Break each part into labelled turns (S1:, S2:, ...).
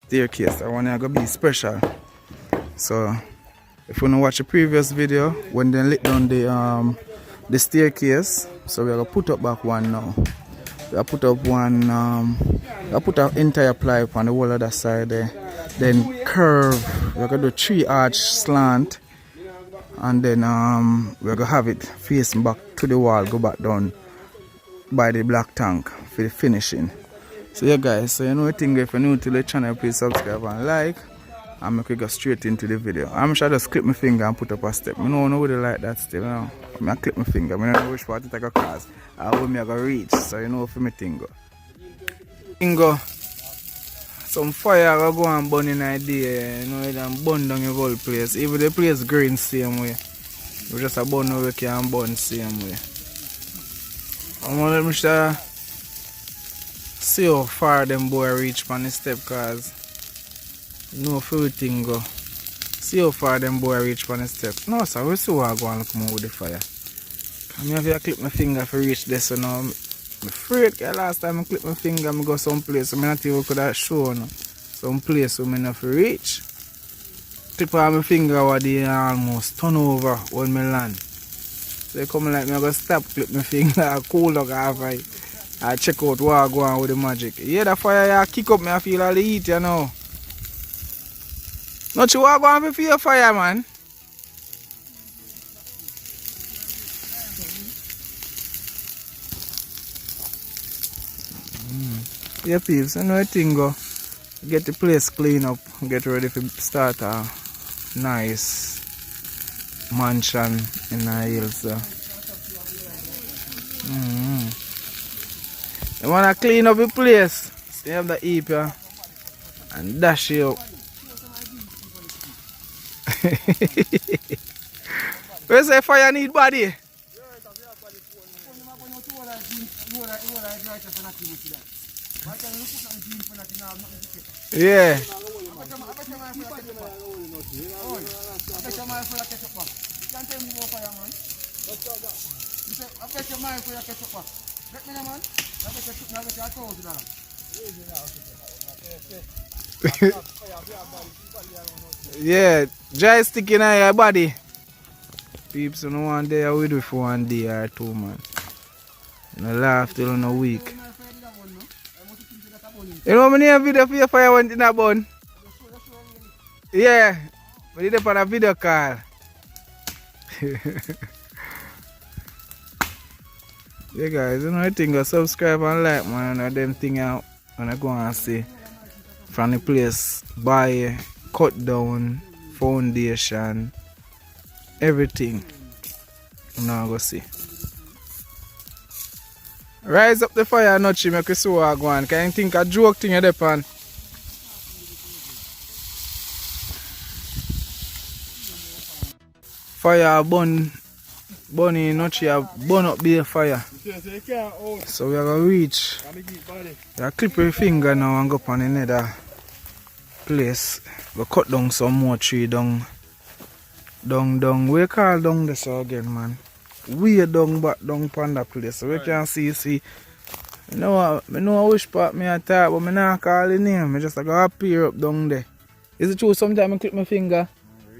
S1: staircase. That one is going to be special. So if you want to watch the previous video when they lit down the staircase, so we're going to put up back one now. We'll put up one, we'll put an entire ply on the wall other side there. Then curve, we're going to do 3 arch slant. And then we're going to have it facing back to the wall, go back down by the black tank for the finishing. So yeah guys, so you know the thing, if you're new to the channel, please subscribe and like. And make we go straight into the video. I'm sure I just clip my finger and put up a step. I don't really like that still, you know. I clip my finger, I don't know which part to take a cause. I hope me I go reach, so you know if my thing go. Some fire go and burn in idea, you know, it and burn down the whole place. Even the place green same way. We just a burn over can burn same way. I'm gonna let me see how far them boy reach on the step, cause you know if everything go. See how far them boy reach on the step. No sir, we see what I go and come out with the fire. Come here, if I clip my finger for reach this, so now I'm afraid last time I clip my finger, I go someplace, so I not even could have shown some place where I not reach. Clip on my finger where they almost turn over when I land. So they come like me, I go stop, clip my finger, I cool up half I check out what I go on with the magic. Yeah, the fire kick up me, I feel all the heat, you know. Not you walk on for your fire, man. Yeah, peeps, you know the thing go. Get the place clean up, get ready to start a nice mansion in the hills. You wanna clean up the place, so you have the heap here and dash you up. Where say fire need body? Yeah. Yeah, dry stick in your body. Peeps, you know one day I will do for 1 day or 2, man. And I laugh till in a week. You know how many video for your fire went in that bun? Yeah, we did it on a video call. Yeah guys, you know I think subscribe and like, man, and them thing out when I go and see from the place, buy, cut down, foundation, everything. Now go see. Rise up the fire, notchy, make you see what I go on. Can you think a joke thing you depend? Fire burn, bunny, notchy, burn up the fire. So we are going to reach. You clip your finger now and go up on another place. We cut down some more tree down. We call down this again, man. We down back down on that place. So we can see. You know what? I know which part me I talk, but I not call the name. I just go appear up down there. Is it true? Sometimes I clip my finger,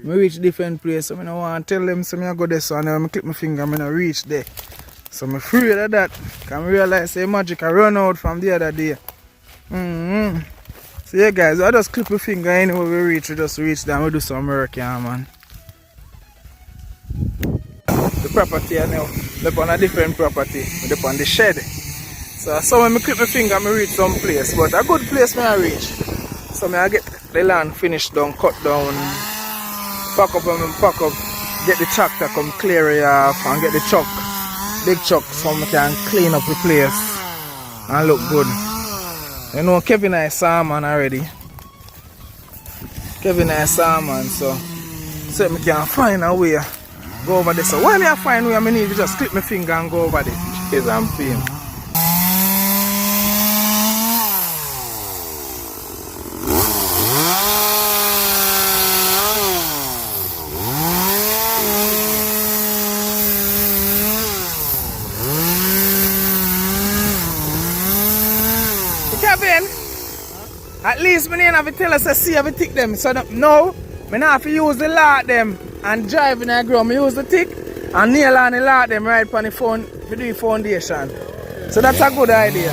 S1: I reach different place. So I don't want to tell them so I go there. So I clip my finger, I don't reach there. So I'm afraid of that. Can realize say magic I run out from the other day. So yeah guys, I just clip my finger anywhere we reach, we just reach down, we do some work here, man. The property now, we're on a different property, we're on the shed. So when I clip my finger, I reach some place, but a good place I reach. So I get the land finished down, cut down, pack up and pack up, get the tractor come clear it off and get the truck, big truck, so I can clean up the place and look good. You know Kevin I saw man already. Kevin I saw man, so I can find a way go over there. So when I find where I need to just clip my finger and go over there. Jeez, I'm feeling. Kevin, At least me have to tell us to see how we tick them. So now, I have to use the lard them and drive in the ground. I use the tick and nail on the lard them right on the phone to do the foundation. So that's a good idea.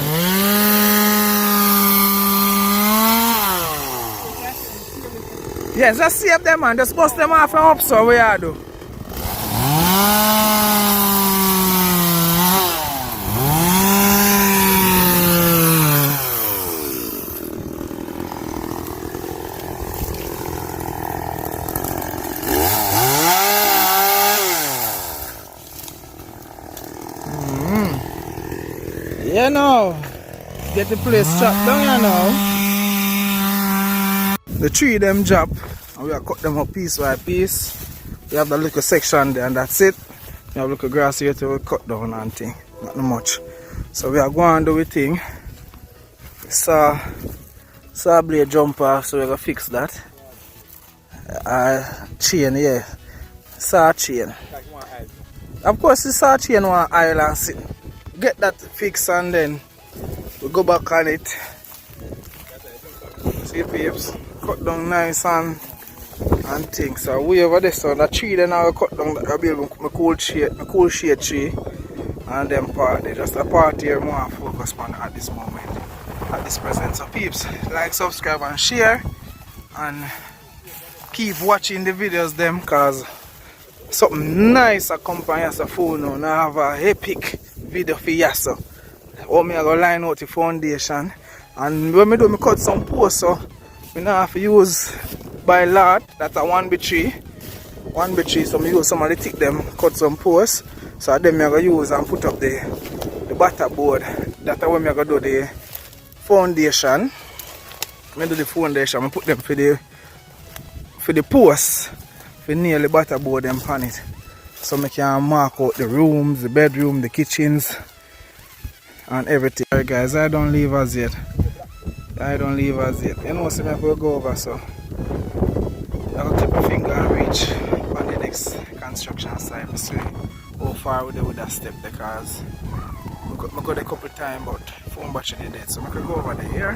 S1: Yes, just save them and just bust them off and up so we are do. You know, get the place chopped down, you know. The tree them drop and we are cut them up piece by piece. We have the little section there and that's it. We have a little grass here to cut down and thing, not much. So we are going to do a thing. Saw blade jumper, so we're going to fix that. Chain, yeah. Saw chain. Of course, the saw chain one aisle and sit. Get that fixed and then we go back on it. See peeps, cut down nice and things. So we over there, so the tree then I cut down the build my cool shade tree and then part there. Just a part here more focus on at this moment, at this present. So peeps, like, subscribe and share and keep watching the videos them cause something nice accompanies the phone now. Now I have a epic video for you, so how me I go line out the foundation and when I do me cut some posts, so I now have to use by lot that's a 1x3 so I use some of the tick them cut some posts, so then I go use and put up the batter board. That's when I go do the foundation. I do the foundation, I put them for the posts for nail the batter board them on it. So I can mark out the rooms, the bedroom, the kitchens, and everything. Alright guys, I don't leave as yet. You know, so I will go over, so I'll clip my finger and reach on the next construction site to see how far they would have stepped because I got a couple of times but phone battery dead, so I could go over there.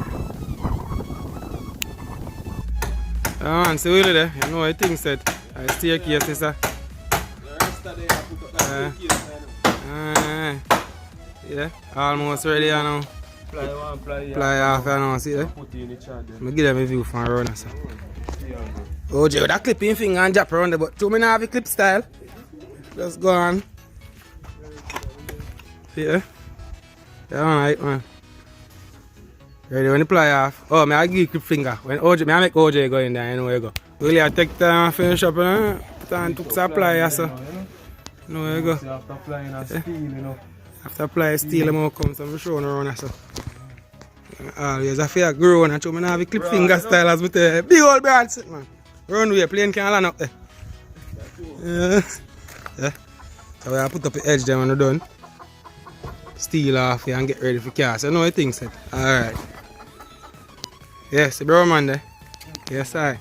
S2: Man, see you there. You know I think that I staircase is a yeah, almost ready now. Ply off now, see there? I give them a view from around. So. Oh, Joe, that clipping finger and drop around there, but two men have a clip style. Just go on. Yeah? Yeah, alright, man. Ready when you ply off? Oh, I give you clip finger. When OJ, I make OJ go in there, you know where you go. Really, I take time and finish up, put on to supply, so. You know where you go. After applying a steel, you know. After applying steel, I'm going to come some showing around, so. Always, I feel grow and I have a clip finger style as with a big old branch, man. Runway, plane can land up there. Yeah. So I put up the edge there when we're done. Steel off here and get ready for cast. I know what things said. Alright. Yes, the bro man there. Yes, I.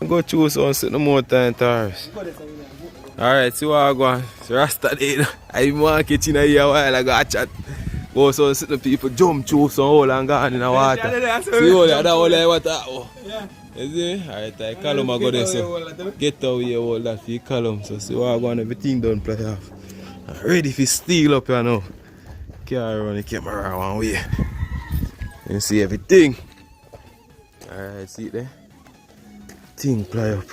S3: Go choose one sit no more time, Taurus. Alright, see what I go on. So Rasta day. I want to catch in here a while, I got a chat. Go so sit the people jump through some hole and go on in the water. See all that hole I water. Oh. Yeah. You see? Alright, I call him I go there so. Get away all that for column. So see what I go on, everything done play off. Ready for steel up here now. Carry on the camera one way. You see everything. Alright, see it there? Thing play up.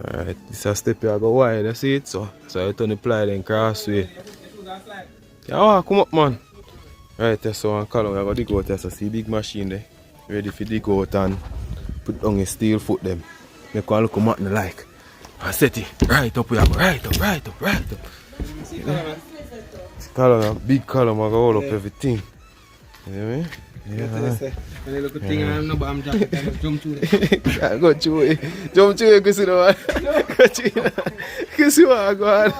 S3: Alright, this is a step here I go wide, you see it? So I turn the ply then crossway. Yeah, come up man. Right there, so one column, I go dig out there, so see big machine there. Ready for dig out and put down a steel foot them. Make one look at like. And set it right up, we go right up. Column, big column, I go hold up everything. You know what I mean? Yeah.
S2: When I look at thing and no bomb jump through it.
S3: Go through it. Jump through it, you see the one. Go through it. You see what I go on.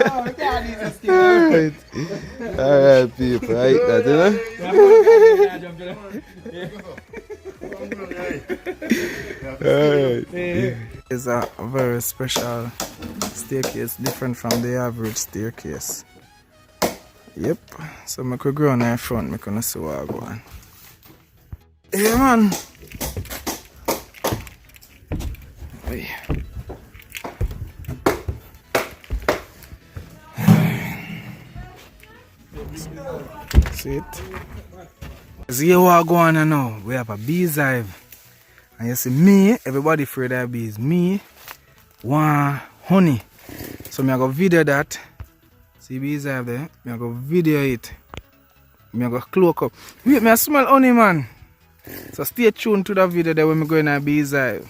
S3: Alright, people, I eat that, you know?
S1: It's a very special staircase, different from the average staircase. Yep, so I could go on in front, I can see what I go on. Yeah, man. Hey. See it? See what going on now? We have a bees hive. And you see me, everybody afraid of bees. Me want honey. So me I go video that. See bees hive there? Me I go video it. Me I go cloak up. Wait, me I smell honey, man. So stay tuned to the video there when we go in a bees hive.